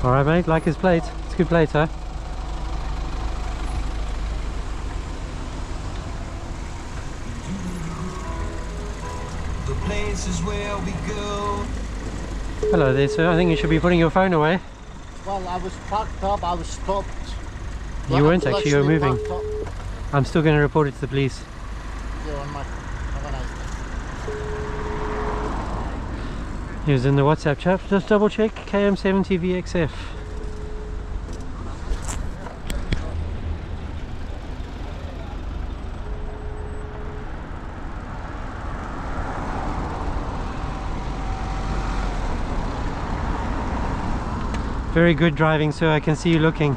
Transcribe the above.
Alright mate, like his plate. It's a good plate, huh? The places where we go. Hello there sir, I think you should be putting your phone away. Well, I was parked up, I was stopped. You weren't actually, you were moving. Parked up. I'm still going to report it to the police. Yeah, on my, have a nice day. He was in the WhatsApp chat. Just double check KM70VXF. Very good driving, sir. I can see you looking.